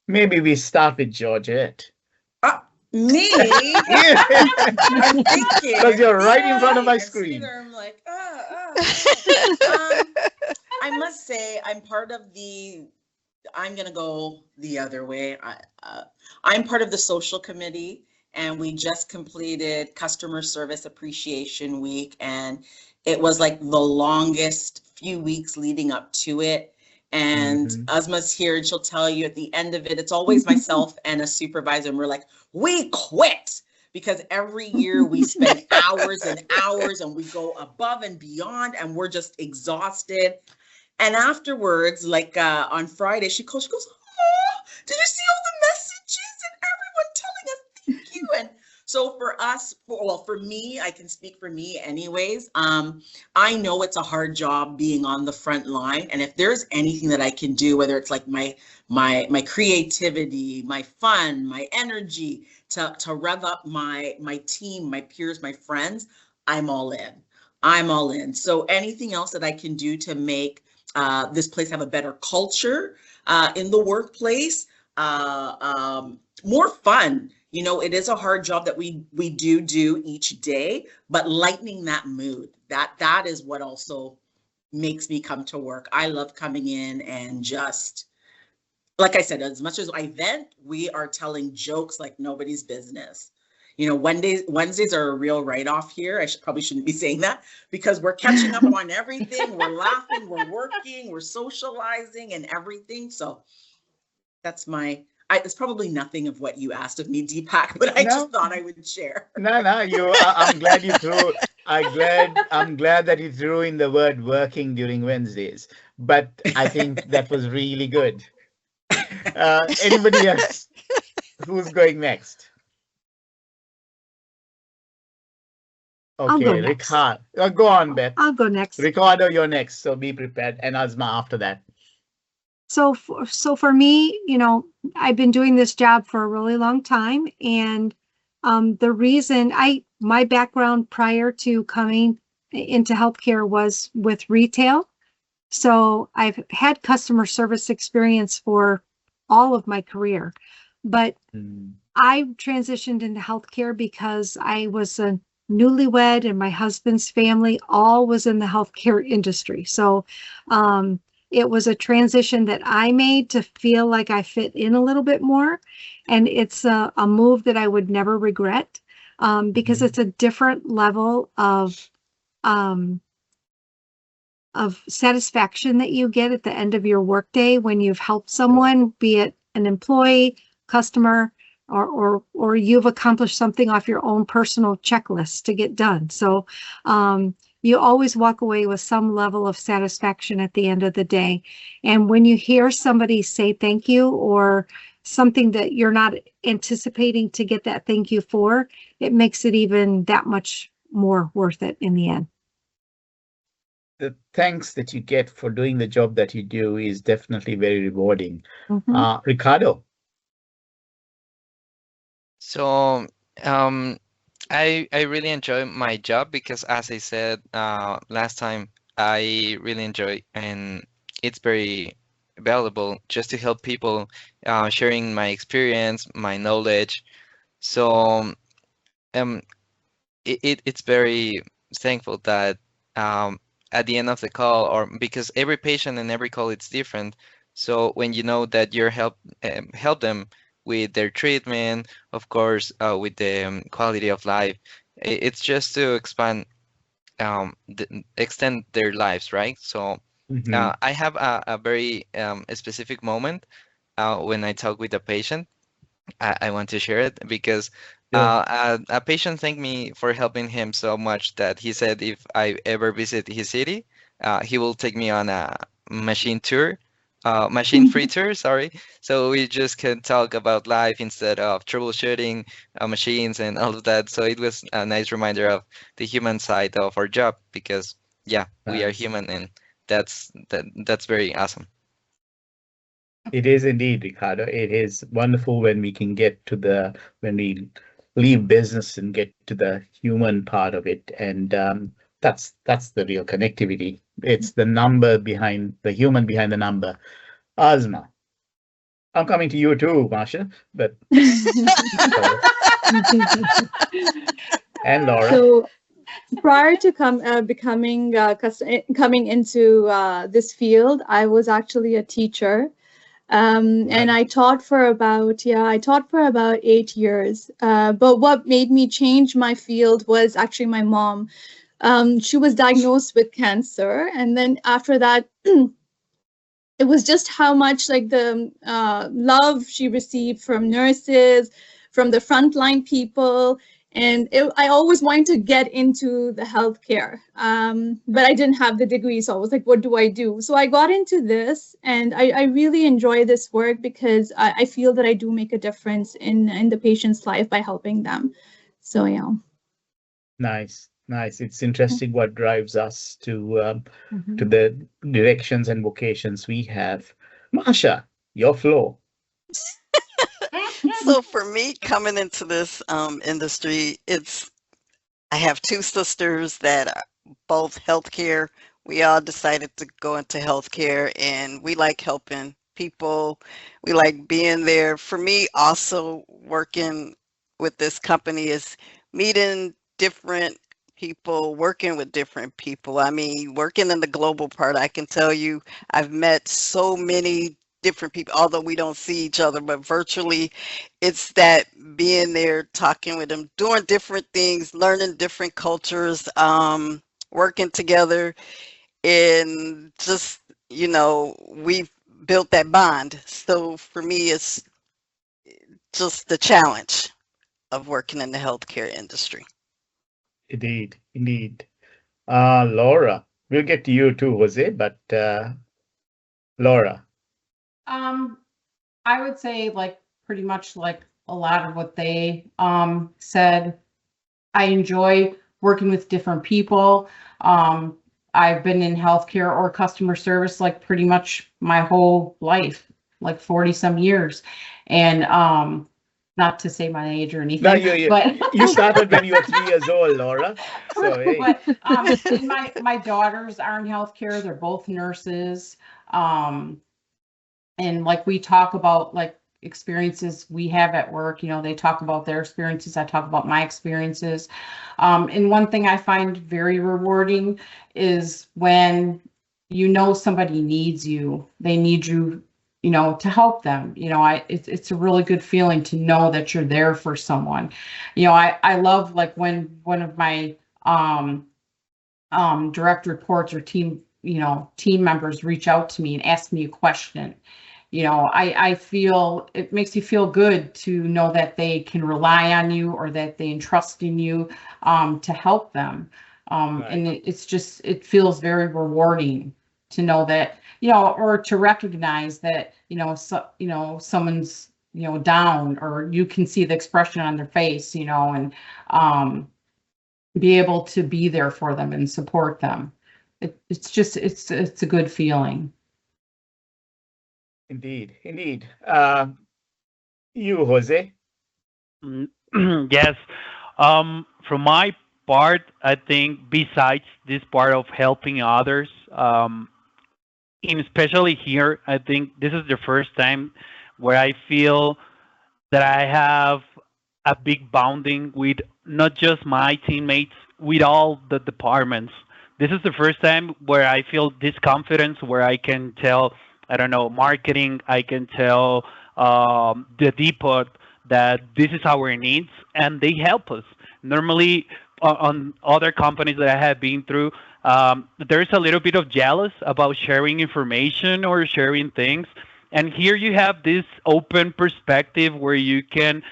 Maybe we start with Georgette. Me? Yeah, I'm thinking. because you're right in front of Yeah, my I see screen. there. I'm like, I must say, I'm part of the. I'm gonna go the other way. I'm part of the social committee, and we just completed Customer Service Appreciation Week, and it was like the longest few weeks leading up to it. And Mhm. Asma's here, and she'll tell you at the end of it, it's always myself and a supervisor, and we're like, we quit because every year we spend hours and hours and we go above and beyond, and we're just exhausted. And afterwards, like on Friday, she goes, "Oh, did you see all the messages and everyone telling us thank you?" And so for us, for me, I can speak for me anyways. I know it's a hard job being on the front line, and if there's anything that I can do, whether it's like my creativity, my fun, my energy to rev up my team, my peers, my friends, I'm all in. I'm all in. So anything else that I can do to make this place have a better culture in the workplace, more fun. You know, it is a hard job that we do each day, but lightening that mood, that is what also makes me come to work. I love coming in and just, like I said, as much as I vent, we are telling jokes like nobody's business. You know, Wednesdays are a real write-off here. Probably shouldn't be saying that because we're catching up on everything. We're laughing, we're working, we're socializing and everything. So that's it's probably nothing of what you asked of me, Deepak, but I just No, thought I would share. no, no. I'm glad you threw. I'm glad that you threw in the word working during Wednesdays. But I think that was really good. Anybody else? Who's going next? I'll go Okay, next. Ricardo. Go on, Beth. I'll go next. Ricardo, you're next. So be prepared. And Asma after that. So for me, I've been doing this job for a really long time, and the reason my background prior to coming into healthcare was with retail. So I've had customer service experience for all of my career, but Mm. I transitioned into healthcare because I was a newlywed and my husband's family all was in the healthcare industry. So it was a transition that I made to feel like I fit in a little bit more. And it's a move that I would never regret because Mhm. it's a different level um, of satisfaction that you get at the end of your workday when you've helped Sure. someone, be it an employee, customer, or you've accomplished something off your own personal checklist to get done. So you always walk away with some level of satisfaction at the end of the day. And when you hear somebody say thank you or something that you're not anticipating to get that thank you for, it makes it even that much more worth it in the end. The thanks that you get for doing the job that you do is definitely very rewarding. Mhm. Ricardo. So, um, I really enjoy my job because, as I said last time, I really enjoy and it's very valuable just to help people, sharing my experience, my knowledge. So, um, it's very thankful that at the end of the call, or because every patient and every call it's different. So when you know that you're help them with their treatment, of course, with the quality of life, it's just to extend their lives, right? So Mhm. I have a very a specific moment when I talk with a patient. I want to share it because Sure. a patient thanked me for helping him so much that he said if I ever visit his city, he will take me on a machine tour, machine free tour, sorry. So we just can talk about life instead of troubleshooting machines and all of that. So it was a nice reminder of the human side of our job because yeah, we are Nice. human and that's very awesome. It is indeed, Ricardo. It is wonderful when we can get to when we leave business and get to the human part of it. And that's the real connectivity. It's the number behind the human behind the number. Asma, I'm coming to you too, Marsha, but and Laura. So prior to coming into this field, I was actually a teacher. And I taught for about 8 years. But what made me change my field was actually my mom. She was diagnosed with cancer, and then after that, it was just how much like the love she received from nurses, from the frontline people. And I always wanted to get into the healthcare, but I didn't have the degree. So I was like, what do I do? So I got into this, and I really enjoy this work because I feel that I do make a difference in the patient's life by helping them. So yeah. Nice. It's interesting what drives us to the directions and vocations we have. Marsha, your floor. So for me, coming into this industry, I have two sisters that are both healthcare. We all decided to go into healthcare, and we like helping people. We like being there. For me, also working with this company is meeting different people, working with different people. I mean, working in the global part, I can tell you, I've met so many different people, although we don't see each other, but virtually it's that being there, talking with them, doing different things, learning different cultures, working together, and just, we've built that bond. So for me, it's just the challenge of working in the healthcare industry. Indeed. Laura, we'll get to you too, Jose, but Laura. I would say like pretty much like a lot of what they said. I enjoy working with different people. I've been in healthcare or customer service like pretty much my whole life, like 40 some years. And not to say my age or anything, No, but you started when you were 3 years old, Laura. So hey. But and my daughters are in healthcare. They're both nurses. And like we talk about like experiences we have at work, they talk about their experiences. I talk about my experiences. And one thing I find very rewarding is when somebody needs you, they need you, to help them. It's a really good feeling to know that you're there for someone. I love like when one of my direct reports or team members reach out to me and ask me a question. I feel it makes you feel good to know that they can rely on you or that they entrust in you to help them. And it feels very rewarding to know that, or to recognize that, someone's, down, or you can see the expression on their face, and be able to be there for them and support them. It's a good feeling. Indeed. You, Jose? Yes. From my part, I think besides this part of helping others, especially here, I think this is the first time where I feel that I have a big bonding with not just my teammates, with all the departments. This is the first time where I feel this confidence, where I can tell, I don't know, marketing, I can tell the depot that this is our needs, and they help us. Normally, on other companies that I have been through, there's a little bit of jealous about sharing information or sharing things. And here you have this open perspective where you can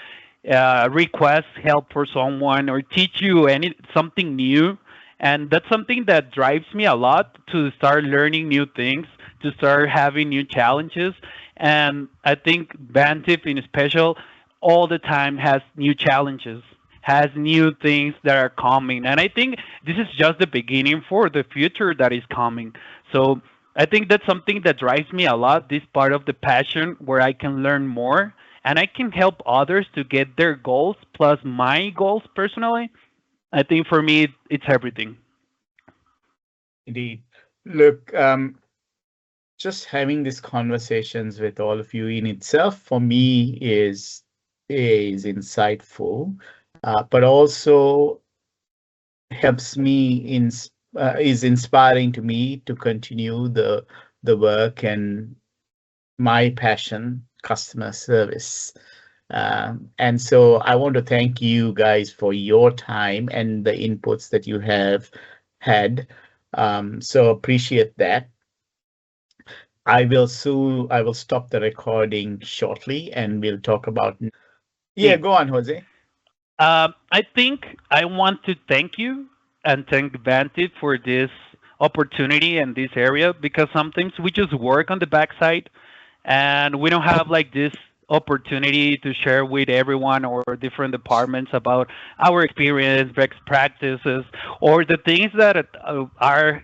request help for someone or teach you something new. And that's something that drives me a lot, to start learning new things, to start having new challenges. And I think Bantip in special all the time has new challenges, has new things that are coming. And I think this is just the beginning for the future that is coming. So I think that's something that drives me a lot, this part of the passion where I can learn more and I can help others to get their goals plus my goals personally. I think for me, it's everything. Indeed. Look, just having these conversations with all of you in itself, for me, is insightful, but also helps me is inspiring to me to continue the work and my passion, customer service. And so I want to thank you guys for your time and the inputs that you have had. So appreciate that. I will stop the recording shortly and we'll talk about. Yeah, go on, Jose. I think I want to thank you and thank Vanti for this opportunity and this area, because sometimes we just work on the backside and we don't have like this opportunity to share with everyone or different departments about our experience, best practices, or the things that are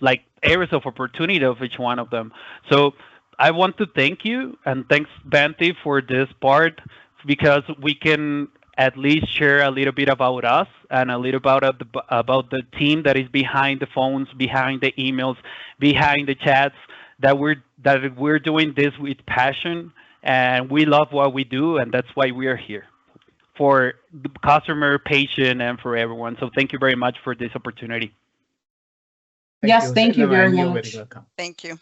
like areas of opportunity of each one of them. So I want to thank you and thanks Vanti for this part, because we can at least share a little bit about us and a little about the team that is behind the phones, behind the emails, behind the chats, that we're doing this with passion and we love what we do, and that's why we are here for the customer, patient, and for everyone. So thank you very much for this opportunity. Yes, thank you very much. Thank you.